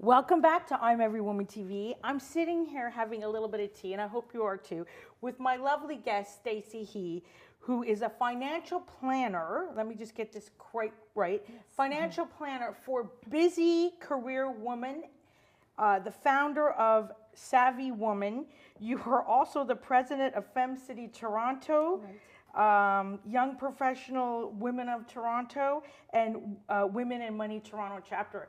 Welcome back to I'm Every Woman TV. I'm sitting here having a little bit of tea, and I hope you are too, with my lovely guest, Stacey He, who is a financial planner. Let me just get this quite right. Yes. Financial planner for busy career women, the founder of Savvy Woman. You are also the president of FemCity Toronto. Right. Young Professional Women of Toronto, and Women in Money Toronto chapter.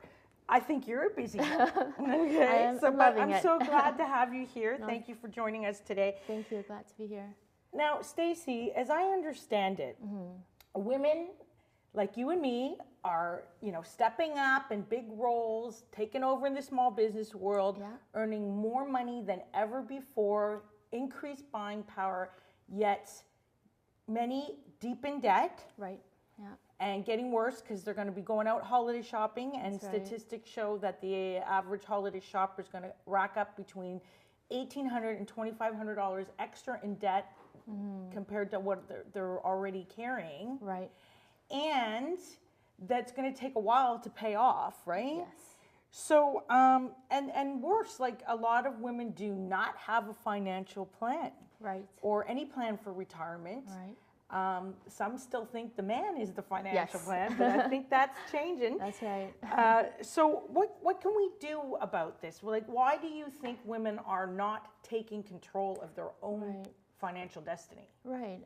I think you're a busy girl. Okay, I'm so glad to have you here. No. Thank you for joining us today. Thank you, glad to be here. Now, Stacey, as I understand it, women like you and me are, stepping up in big roles, taking over in the small business world, earning more money than ever before, increased buying power, yet many deep in debt. Right. Yeah. And getting worse because they're going to be going out holiday shopping, and statistics show that the average holiday shopper is going to rack up between $1,800 and $2,500 extra in debt compared to what they're already carrying. Right. And that's going to take a while to pay off, right? Yes. So, and worse, like a lot of women do not have a financial plan. Right. Or any plan for retirement. Right. Some still think the man is the financial plan, but I think that's changing. That's right. So what can we do about this? Like, why do you think women are not taking control of their own financial destiny? Right.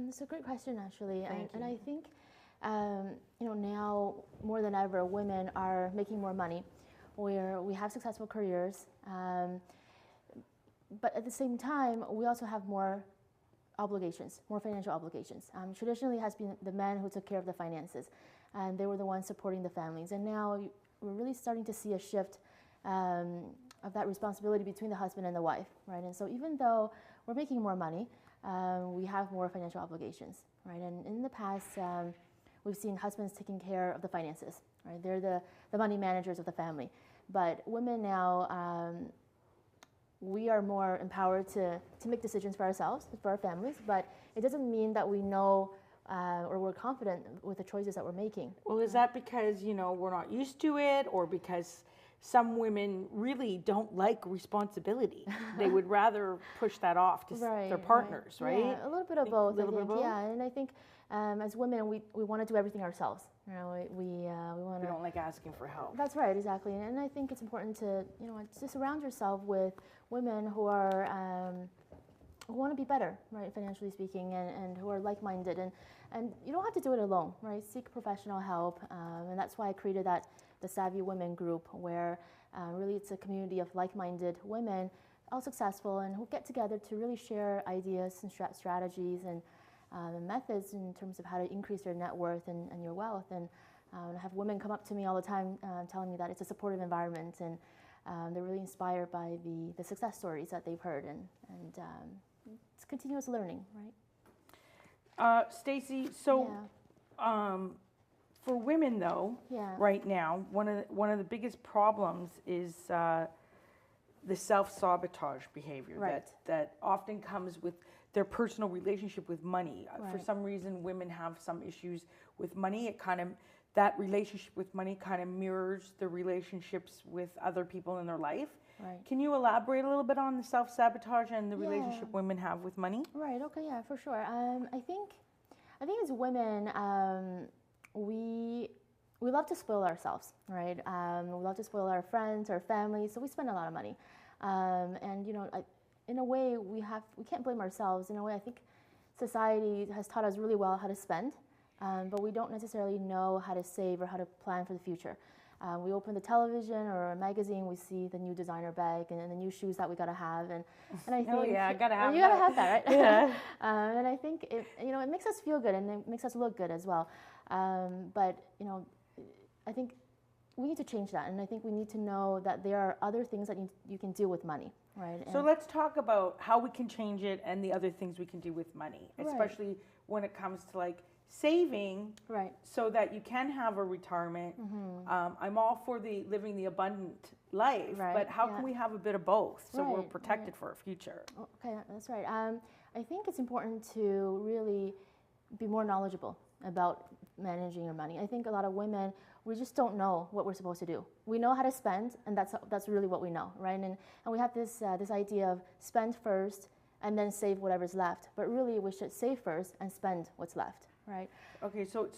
It's a great question, actually. And I think, now more than ever, women are making more money, where we have successful careers. But at the same time, we also have more obligations, more financial obligations. Traditionally, it has been the men who took care of the finances, and they were the ones supporting the families. And now we're really starting to see a shift of that responsibility between the husband and the wife, right? And so even though we're making more money, we have more financial obligations, right? And in the past, we've seen husbands taking care of the finances, right? They're the money managers of the family. But women now, we are more empowered to make decisions for ourselves, for our families, but it doesn't mean that we know or we're confident with the choices that we're making. Well, is that because, we're not used to it, or because some women really don't like responsibility? They would rather push that off to their partners, right? Yeah, a little bit of both. Yeah, and I think as women, we want to do everything ourselves. We want to. We don't like asking for help. That's right, exactly. And I think it's important to to surround yourself with women who are who want to be better, right, financially speaking, and who are like-minded. And you don't have to do it alone, right? Seek professional help, and that's why I created the Savvy Women group, where really it's a community of like-minded women, all successful, and who get together to really share ideas and strategies and methods in terms of how to increase your net worth and your wealth. And I have women come up to me all the time telling me that it's a supportive environment, and they're really inspired by the success stories that they've heard, and it's continuous learning, right? Stacey, so for women though, right now, one of the biggest problems is the self-sabotage behavior that often comes with their personal relationship with money. For some reason, women have some issues with money. That relationship with money kind of mirrors the relationships with other people in their life. Right. Can you elaborate a little bit on the self-sabotage and the relationship women have with money? Right. Okay. Yeah, for sure. I think as women, we love to spoil ourselves, right? We love to spoil our friends, our family, so we spend a lot of money. And in a way, we can't blame ourselves. In a way, I think society has taught us really well how to spend, but we don't necessarily know how to save or how to plan for the future. We open the television or a magazine, we see the new designer bag and the new shoes that we gotta have, and I think I gotta have you gotta have that, right? Yeah. And I think it makes us feel good, and it makes us look good as well. But I think we need to change that, and I think we need to know that there are other things that you can do with money, right? So let's talk about how we can change it and the other things we can do with money, especially when it comes to like saving, so that you can have a retirement. I'm all for living the abundant life, but how can we have a bit of both so we're protected for our future? Okay, that's right. I think it's important to really be more knowledgeable about managing your money. I think a lot of women, we just don't know what we're supposed to do. We know how to spend, and that's really what we know, right? And we have this idea of spend first and then save whatever's left. But really, we should save first and spend what's left, right? Okay, so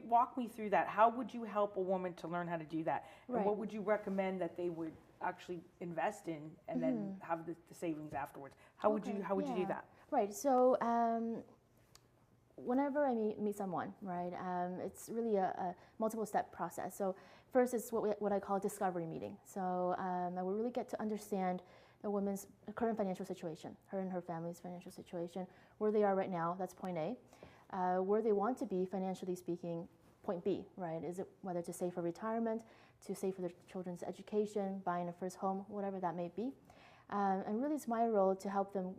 walk me through that. How would you help a woman to learn how to do that? And Right. what would you recommend that they would actually invest in and then have the savings afterwards? How would you do Yeah. that? Right. So whenever I meet someone, right, it's really a multiple step process. So first is what I call a discovery meeting. So I will really get to understand the woman's current financial situation, her and her family's financial situation, where they are right now. That's point A. Where they want to be financially speaking, point B, right? Is it whether to save for retirement, to save for their children's education, buying a first home, whatever that may be. And really it's my role to help them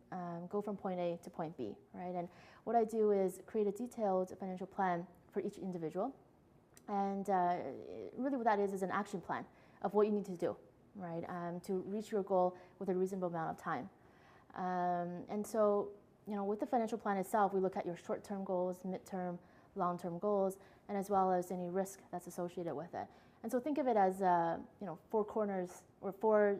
go from point A to point B, right? And what I do is create a detailed financial plan for each individual. And really what that is an action plan of what you need to do, right? To reach your goal with a reasonable amount of time. And so, you know, with the financial plan itself, we look at your short-term goals, mid-term, long-term goals, and as well as any risk that's associated with it. And so think of it as, you know, four corners or four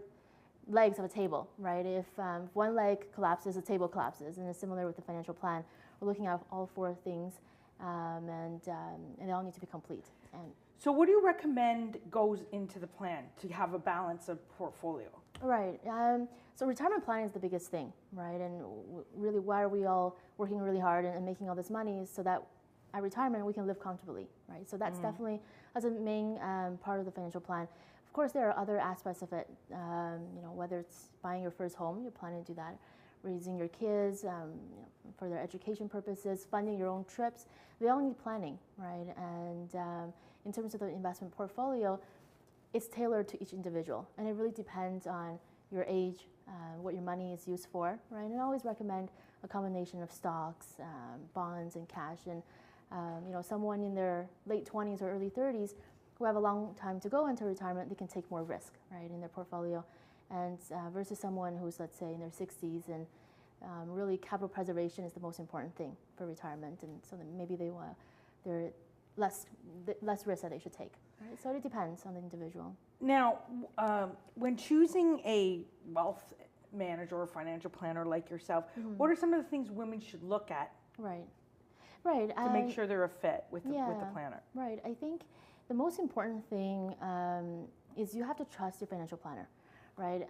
legs of a table, right? If one leg collapses, the table collapses. And it's similar with the financial plan. We're looking at all four things, and they all need to be complete. And So what do you recommend goes into the plan to have a balance of portfolio? right. So retirement planning is the biggest thing, right? And really, why are we all working really hard and making all this money is so that at retirement we can live comfortably, right? So that's definitely that's a main part of the financial plan. Of course, there are other aspects of it. You know, whether it's buying your first home, you're planning to do that, raising your kids you know, for their education purposes, funding your own trips. They all need planning, right? And in terms of the investment portfolio, it's tailored to each individual, and it really depends on your age, what your money is used for, right? And I always recommend a combination of stocks, bonds, and cash. And you know, someone in their late 20s or early 30s who have a long time to go into retirement, they can take more risk, right, in their portfolio, and versus someone who's, let's say, in their 60s, and really capital preservation is the most important thing for retirement, and so then maybe they're less risk that they should take. Right? So it depends on the individual. Now, when choosing a wealth manager or financial planner like yourself, what are some of the things women should look at Right. Right. to make sure they're a fit with the planner? Right. I think the most important thing is you have to trust your financial planner, right?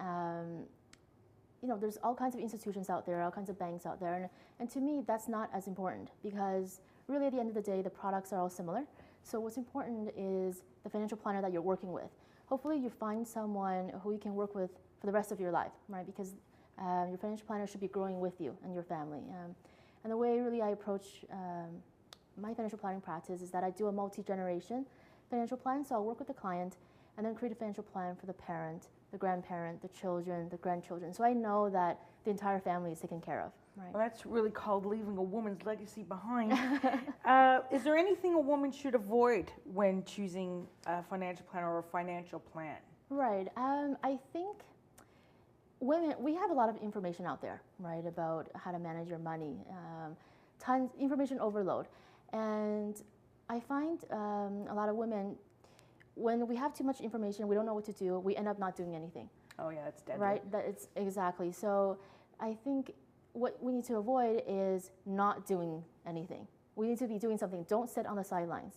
You know, there's all kinds of institutions out there, all kinds of banks out there, and to me, that's not as important because really at the end of the day, the products are all similar. So what's important is the financial planner that you're working with. Hopefully you find someone who you can work with for the rest of your life, right? Because your financial planner should be growing with you and your family. And the way really I approach my financial planning practice is that I do a multi-generation financial plan. So I'll work with the client and then create a financial plan for the parent, the grandparent, the children, the grandchildren. So I know that the entire family is taken care of. Right. Well, that's really called leaving a woman's legacy behind. Is there anything a woman should avoid when choosing a financial planner or a financial plan? Right. I think women, we have a lot of information out there, right, about how to manage your money. Tons information overload, and I find a lot of women, when we have too much information, we don't know what to do. We end up not doing anything. Oh yeah, it's deadly. Right. That it's exactly. So I think what we need to avoid is not doing anything. We need to be doing something. Don't sit on the sidelines.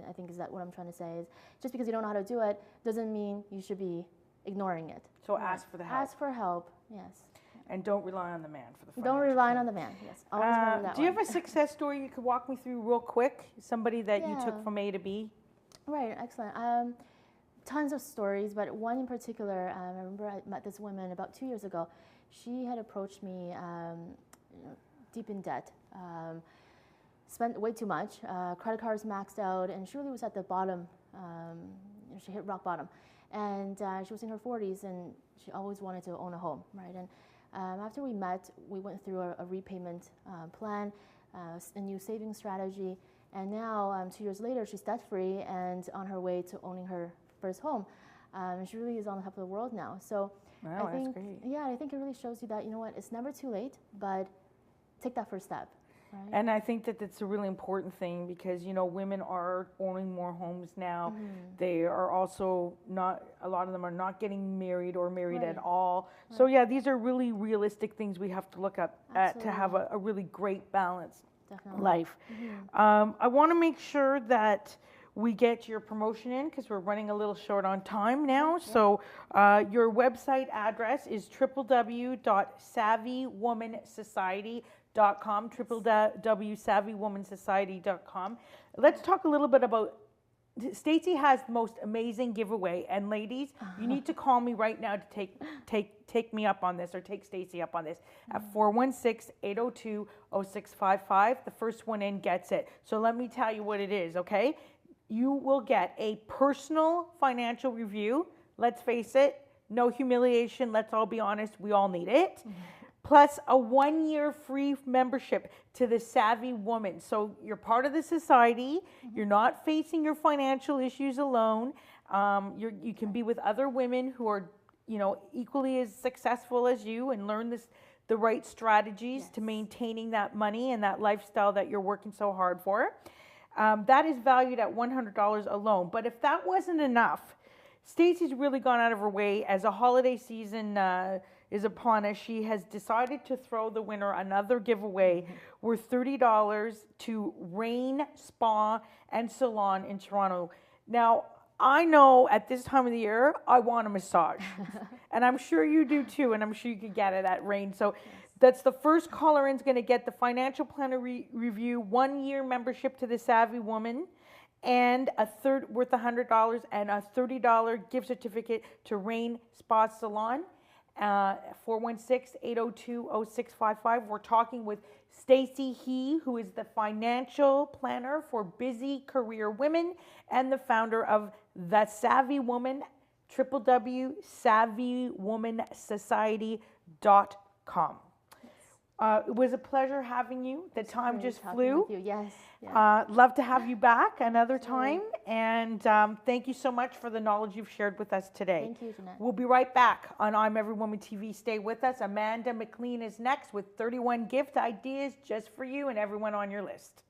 I think is that what I'm trying to say is just because you don't know how to do it doesn't mean you should be ignoring it. So ask for the help. Ask for help, yes. And don't rely on the man for the Don't rely on the man, yes. Always remember that Do you one. have a success story you could walk me through real quick? Somebody that you took Yeah. from A to B? Right, excellent. Tons of stories, but one in particular, I remember I met this woman about 2 years ago. She had approached me you know, deep in debt, spent way too much, credit cards maxed out, and she really was at the bottom. You know, she hit rock bottom. And she was in her 40s, and she always wanted to own a home, right? And after we met, we went through a repayment plan, a new saving strategy, and now 2 years later, she's debt-free and on her way to owning her first home. And she really is on the top of the world now. So Wow, I think, that's great. yeah, I think it really shows you that, you know what, it's never too late, but take that first step. Right. And I think that that's a really important thing because, you know, women are owning more homes now. They are also not, a lot of them are not getting married or married at Right. all. So yeah, these are really realistic things we have to look at to have Absolutely. a really great balanced Definitely. life. I want to make sure that we get your promotion in because we're running a little short on time now. So your website address is www.savvywomansociety.com, www.savvywomansociety.com. Let's talk a little bit about, Stacey has the most amazing giveaway, and ladies, you need to call me right now to take me up on this, or take Stacey up on this, at 416-802-0655. The first one in gets it. So let me tell you what it is, okay? You will get a personal financial review. Let's face it, no humiliation. Let's all be honest, we all need it. Plus a 1-year free membership to the Savvy Woman. So you're part of the society. You're not facing your financial issues alone. You can be with other women who are, you know, equally as successful as you, and learn the right strategies to maintaining that money and that lifestyle that you're working so hard for. That is valued at $100 alone. But if that wasn't enough, Stacey's really gone out of her way. As a holiday season is upon us, she has decided to throw the winner another giveaway worth $30 to Rain Spa and Salon in Toronto. Now, I know at this time of the year, I want a massage. And I'm sure you do too, and I'm sure you could get it at Rain. So that's the first caller in is going to get the financial planner review, 1-year membership to the Savvy Woman, and worth $100, and a $30 gift certificate to Rain Spa Salon. 416-802-0655. We're talking with Stacey He, who is the financial planner for busy career women and the founder of The Savvy Woman, www.savvywomansociety.com. It was a pleasure having you. The time just flew. With you. Yes. Love to have you back another time. And thank you so much for the knowledge you've shared with us today. Thank you, Jeanette. We'll be right back on I'm Every Woman TV. Stay with us. Amanda McLean is next with 31 gift ideas just for you and everyone on your list.